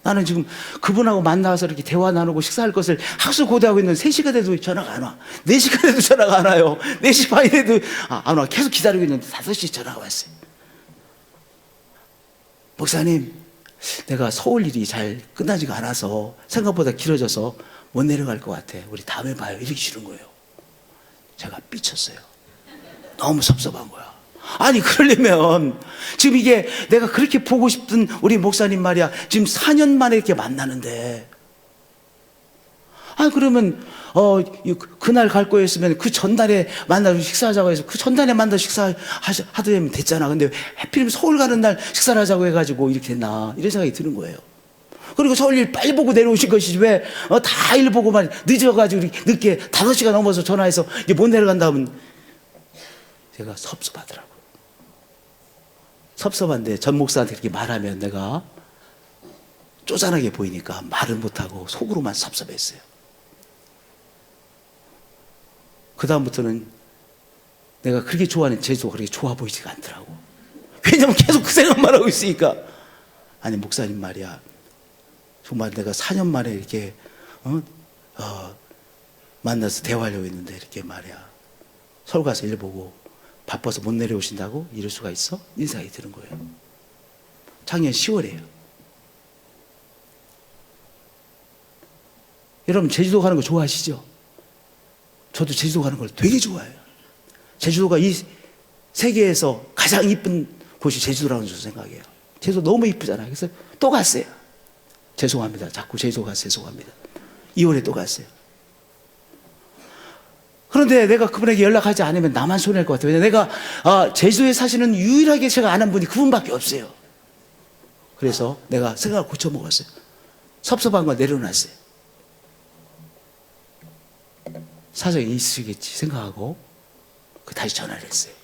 나는 지금 그분하고 만나서 이렇게 대화 나누고 식사할 것을 학수고대하고 있는 3시가 돼도 전화가 안 와. 4시가 돼도 전화가 안 와요. 4시 반이 돼도 안 와. 계속 기다리고 있는데 5시 전화가 왔어요. 목사님, 내가 서울 일이 잘 끝나지가 않아서 생각보다 길어져서 못 내려갈 것 같아. 우리 다음에 봐요. 이렇게 싫은 거예요. 제가 삐쳤어요. 너무 섭섭한 거야. 아니 그러려면 지금 이게 내가 그렇게 보고 싶은 우리 목사님 말이야 지금 4년 만에 이렇게 만나는데 그러면 그날 갈 거였으면 그 전날에 만나서 식사하자고 해서 그 전날에 만나서 식사하면 됐잖아. 근데 하필이면 서울 가는 날 식사를 하자고 해가지고 이렇게 됐나 이런 생각이 드는 거예요. 그리고 서울 일 빨리 보고 내려오신 것이지 왜 다 일 보고만 늦어가지고 늦게 5시가 넘어서 전화해서 이제 못 내려간다 하면 제가 섭섭하더라고요. 섭섭한데 전 목사한테 그렇게 말하면 내가 쪼잔하게 보이니까 말을 못하고 속으로만 섭섭했어요. 그 다음부터는 내가 그렇게 좋아하는 제주도가 그렇게 좋아 보이지가 않더라고. 왜냐면 계속 그 생각만 하고 있으니까. 아니 목사님 말이야 정말 내가 4년 만에 이렇게 만나서 대화하려고 했는데 이렇게 말이야 서울 가서 일 보고 바빠서 못 내려오신다고 이럴 수가 있어? 이 생각이 드는 거예요. 작년 10월에요. 여러분 제주도 가는 거 좋아하시죠? 저도 제주도 가는 걸 되게 좋아해요. 제주도가 이 세계에서 가장 이쁜 곳이 제주도라는 저 생각해요. 제주도 너무 이쁘잖아요. 그래서 또 갔어요. 죄송합니다. 자꾸 제주도 가서 죄송합니다. 2월에 또 갔어요. 그런데 내가 그분에게 연락하지 않으면 나만 손해낼 것 같아요. 왜냐면 내가 제주도에 사시는 유일하게 제가 아는 분이 그분밖에 없어요. 그래서 내가 생각을 고쳐먹었어요. 섭섭한 걸 내려놨어요. 사정이 있으시겠지 생각하고 다시 전화를 했어요.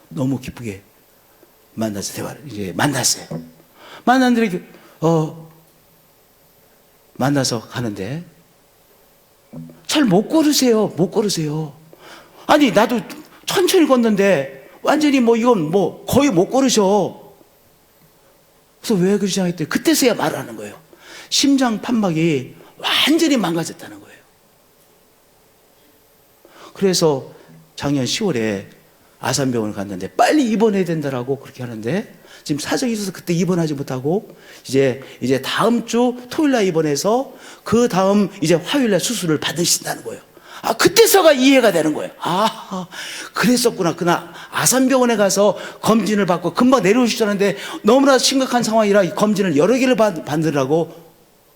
너무 기쁘게 만나서 대화를 이제 만났어요. 만났는데 만나서 가는데 잘 못 걸으세요. 못 걸으세요. 아니 나도 천천히 걷는데 완전히 이건 거의 못 걸으셔. 그래서 왜 그러시냐 했더니 그때서야 말을 하는 거예요. 심장 판막이 완전히 망가졌다는 거예요. 그래서 작년 10월에 아산병원을 갔는데 빨리 입원해야 된다라고 그렇게 하는데 지금 사정이 있어서 그때 입원하지 못하고 이제 다음 주 토요일 날 입원해서 그 다음 이제 화요일 날 수술을 받으신다는 거예요. 그때서가 이해가 되는 거예요. 그랬었구나. 그날 아산병원에 가서 검진을 받고 금방 내려오시자는데 너무나 심각한 상황이라 검진을 여러 개를 받느라고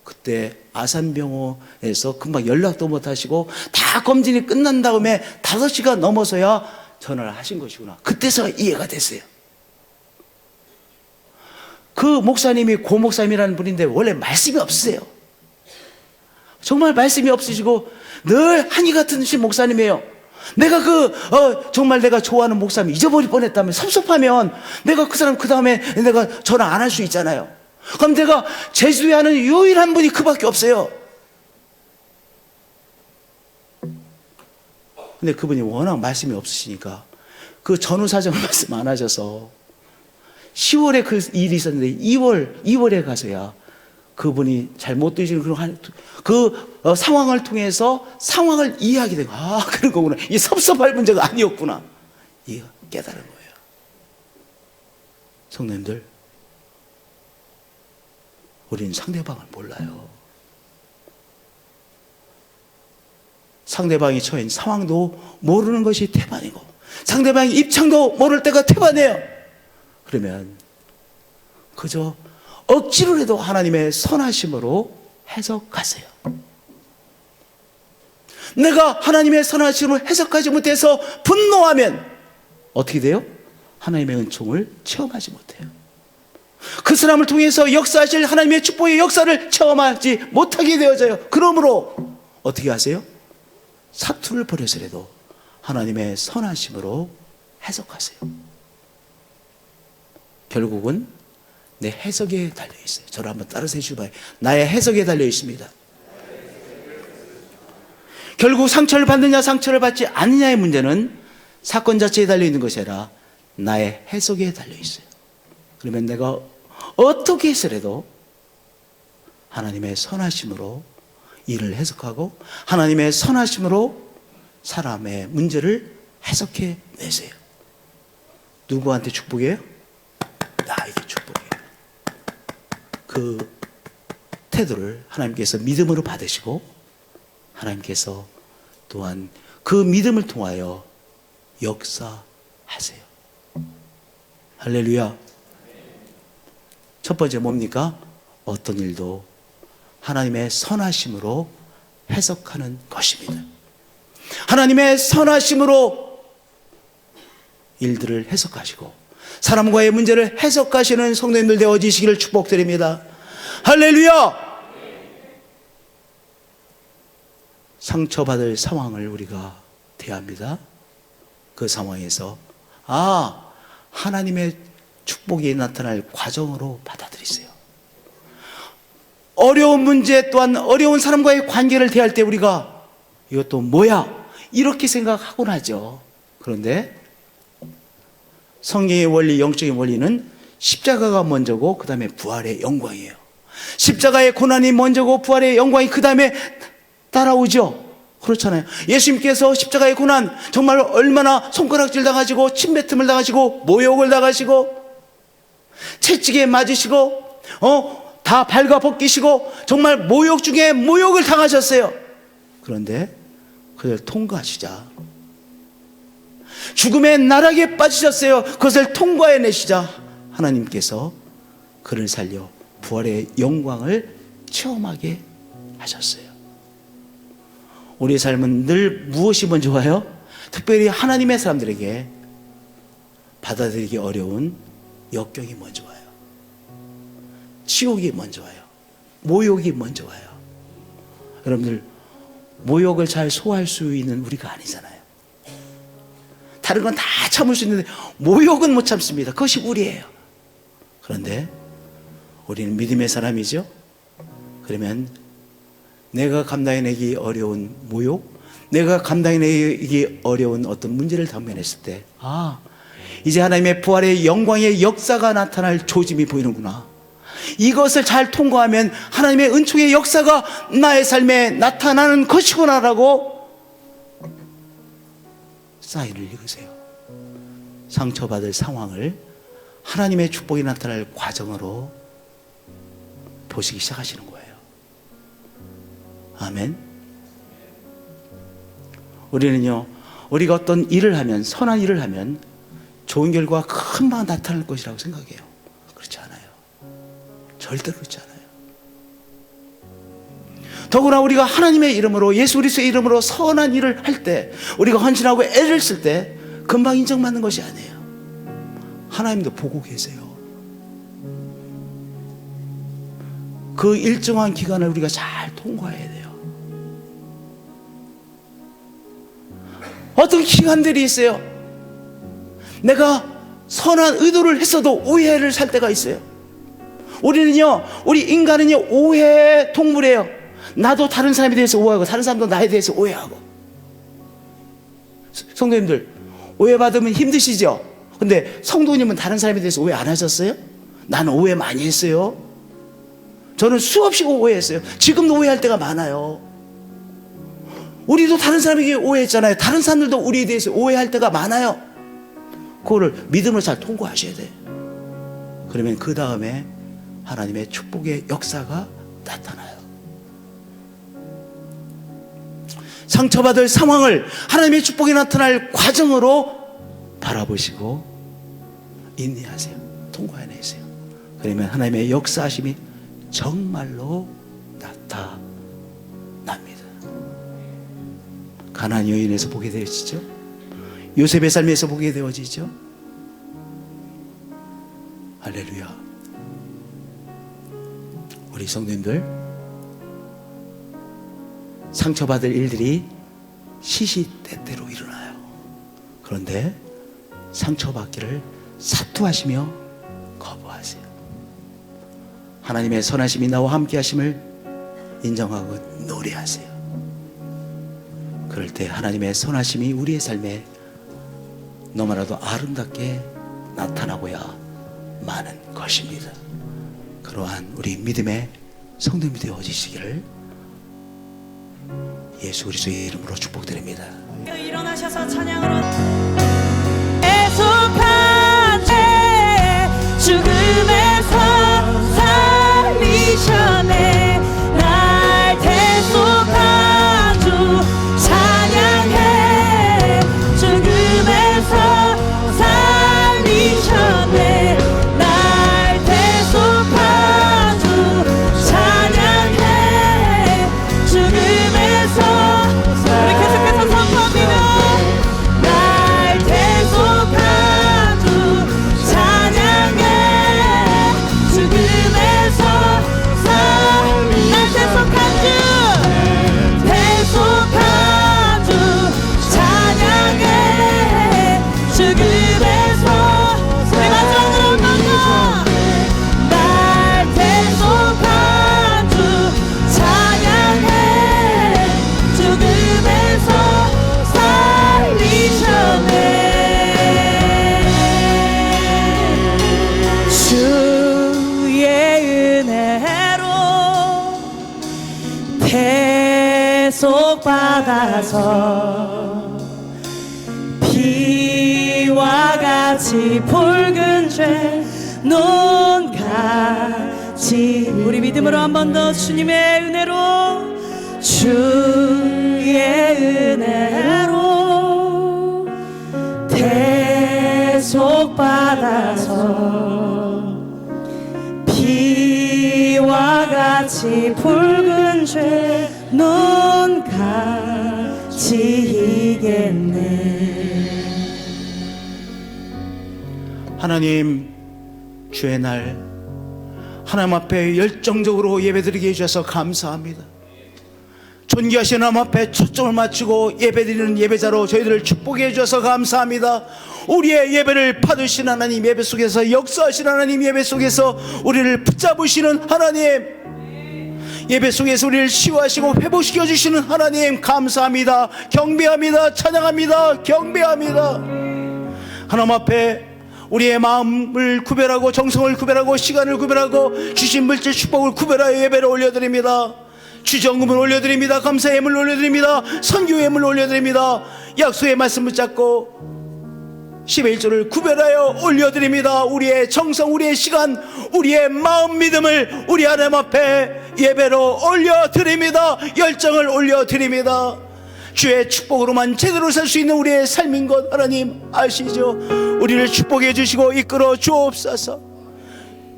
그때 아산병원에서 금방 연락도 못 하시고 다 검진이 끝난 다음에 5시간 넘어서야 전화를 하신 것이구나. 그때서 이해가 됐어요. 그 목사님이 고 목사님이라는 분인데 원래 말씀이 없으세요. 정말 말씀이 없으시고 늘 한이 같은 신 목사님이에요. 내가 정말 내가 좋아하는 목사님 잊어버릴 뻔했다면 섭섭하면 내가 그 사람 그 다음에 내가 전화 안 할 수 있잖아요. 그럼 내가 제주도에 하는 유일한 분이 그밖에 없어요. 근데 그분이 워낙 말씀이 없으시니까 그 전후 사정을 말씀 안 하셔서 10월에 그 일이 있었는데 2월에 가서야 그분이 잘못 드시는 그 상황을 통해서 상황을 이해하게 된 거예요. 그런 거구나. 이게 섭섭할 문제가 아니었구나. 이거 깨달은 거예요. 성도님들, 우리는 상대방을 몰라요. 상대방이 처한 상황도 모르는 것이 태반이고 상대방의 입장도 모를 때가 태반이에요. 그러면 그저 억지로라도 하나님의 선하심으로 해석하세요. 내가 하나님의 선하심으로 해석하지 못해서 분노하면 어떻게 돼요? 하나님의 은총을 체험하지 못해요. 그 사람을 통해서 역사하실 하나님의 축복의 역사를 체험하지 못하게 되어져요. 그러므로 어떻게 하세요? 사투를 벌여서라도 하나님의 선하심으로 해석하세요. 결국은 내 해석에 달려있어요. 저를 한번 따라서 해주시기 바랍니다. 나의 해석에 달려있습니다. 결국 상처를 받느냐 상처를 받지 않느냐의 문제는 사건 자체에 달려있는 것이 아니라 나의 해석에 달려있어요. 그러면 내가 어떻게 해서라도 하나님의 선하심으로 일을 해석하고 하나님의 선하심으로 사람의 문제를 해석해 내세요. 누구한테 축복이에요? 나에게 축복이에요. 그 태도를 하나님께서 믿음으로 받으시고 하나님께서 또한 그 믿음을 통하여 역사하세요. 할렐루야. 첫 번째 뭡니까? 어떤 일도 하나님의 선하심으로 해석하는 것입니다. 하나님의 선하심으로 일들을 해석하시고 사람과의 문제를 해석하시는 성도님들 되어지시기를 축복드립니다. 할렐루야! 상처받을 상황을 우리가 대합니다. 그 상황에서 하나님의 축복이 나타날 과정으로 받아들이세요. 어려운 문제 또한 어려운 사람과의 관계를 대할 때 우리가 이것도 뭐야? 이렇게 생각하곤 하죠. 그런데 성경의 원리, 영적인 원리는 십자가가 먼저고 그 다음에 부활의 영광이에요. 십자가의 고난이 먼저고 부활의 영광이 그 다음에 따라오죠. 그렇잖아요. 예수님께서 십자가의 고난 정말 얼마나 손가락질 당하시고 침뱉음을 당하시고 모욕을 당하시고 채찍에 맞으시고 다 발가 벗기시고 정말 모욕 중에 모욕을 당하셨어요. 그런데 그걸 통과하시자 죽음의 나락에 빠지셨어요. 그것을 통과해내시자 하나님께서 그를 살려 부활의 영광을 체험하게 하셨어요. 우리의 삶은 늘 무엇이 먼저 와요? 특별히 하나님의 사람들에게 받아들이기 어려운 역경이 먼저 와요. 치욕이 먼저 와요. 모욕이 먼저 와요. 여러분들, 모욕을 잘 소화할 수 있는 우리가 아니잖아요. 다른 건 다 참을 수 있는데 모욕은 못 참습니다. 그것이 우리예요. 그런데 우리는 믿음의 사람이죠. 그러면 내가 감당해내기 어려운 모욕, 내가 감당해내기 어려운 어떤 문제를 당면했을 때, 이제 하나님의 부활의 영광의 역사가 나타날 조짐이 보이는구나. 이것을 잘 통과하면 하나님의 은총의 역사가 나의 삶에 나타나는 것이구나라고 사인을 읽으세요. 상처받을 상황을 하나님의 축복이 나타날 과정으로 보시기 시작하시는 거예요. 아멘. 우리는요, 우리가 어떤 일을 하면, 선한 일을 하면 좋은 결과가 금방 나타날 것이라고 생각해요. 그렇지 않아요. 절대 그렇지 않아요. 더구나 우리가 하나님의 이름으로, 예수 그리스도의 이름으로 선한 일을 할 때, 우리가 헌신하고 애를 쓸 때 금방 인정받는 것이 아니에요. 하나님도 보고 계세요. 그 일정한 기간을 우리가 잘 통과해야 돼요. 어떤 기간들이 있어요. 내가 선한 의도를 했어도 오해를 살 때가 있어요. 우리는요, 우리 인간은요, 오해 동물이에요. 나도 다른 사람에 대해서 오해하고 다른 사람도 나에 대해서 오해하고. 성도님들, 오해받으면 힘드시죠? 근데 성도님은 다른 사람에 대해서 오해 안 하셨어요? 나는 오해 많이 했어요. 저는 수없이 오해했어요. 지금도 오해할 때가 많아요. 우리도 다른 사람에게 오해했잖아요. 다른 사람들도 우리에 대해서 오해할 때가 많아요. 그거를 믿음으로 잘 통과하셔야 돼요. 그러면 그 다음에 하나님의 축복의 역사가 나타나요. 상처받을 상황을 하나님의 축복이 나타날 과정으로 바라보시고 인내하세요. 통과해내세요. 그러면 하나님의 역사하심이 정말로 나타납니다. 가나안 여인에서 보게 되어지죠. 요셉의 삶에서 보게 되어지죠. 할렐루야. 우리 성도님들, 상처받을 일들이 시시때때로 일어나요. 그런데 상처받기를 사투하시며 거부하세요. 하나님의 선하심이 나와 함께 하심을 인정하고 노래하세요. 그럴 때 하나님의 선하심이 우리의 삶에 너무나도 아름답게 나타나고야 마는 것입니다. 그러한 우리 믿음의 성도님이 되어지시기를 예수 그리스도의 이름으로 축복드립니다. 일어나셔서 찬양으로 계속한 죄 죽음에서 살리셨네. 날 대속한 주 찬양해. 죽음에서 살리셨네. 날 대속한 주 찬양해. 죽음에서 우리 계속해서 선포합니다. 날 대속한 주 찬양해. 죽음에서 날 대속한 주 찬양해. 죽음에서 우리 마지막으로 한 번 더. 날 대속한 주 찬양해. 죽음에서 살리셨네. 주의 은혜로 대속받아서 피와 같이 붉은 죄 눈같이 우리 믿음으로 한 번 더 주님의 은혜로 주의 은혜로 대속받아서 비와 같이 붉은 죄 눈같이 이겠네. 하나님, 주의 날 하나님 앞에 열정적으로 예배드리게 해주셔서 감사합니다. 존귀하신 하나님 앞에 초점을 맞추고 예배드리는 예배자로 저희들을 축복해 주셔서 감사합니다. 우리의 예배를 받으신 하나님, 예배 속에서 역사하신 하나님, 예배 속에서 우리를 붙잡으시는 하나님, 예배 속에서 우리를 치유하시고 회복시켜 주시는 하나님, 감사합니다. 경배합니다. 찬양합니다. 경배합니다. 하나님 앞에 우리의 마음을 구별하고 정성을 구별하고 시간을 구별하고 주신 물질 축복을 구별하여 예배를 올려드립니다. 주정금을 올려드립니다. 감사의 예물을 올려드립니다. 선교의 예물을 올려드립니다. 약속의 말씀 붙잡고 11조를 구별하여 올려드립니다. 우리의 정성, 우리의 시간, 우리의 마음 믿음을 우리 하나님 앞에 예배로 올려드립니다. 열정을 올려드립니다. 주의 축복으로만 제대로 살 수 있는 우리의 삶인 것 하나님 아시죠? 우리를 축복해 주시고 이끌어 주옵소서.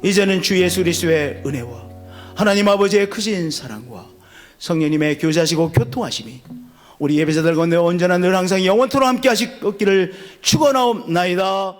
이제는 주 예수 그리스도의 은혜와 하나님 아버지의 크신 사랑과 성령님의 교제하시고 교통하심이 우리 예배자들 가운데 언제나 늘 항상 영원토록 함께 하시기를 축원하옵나이다.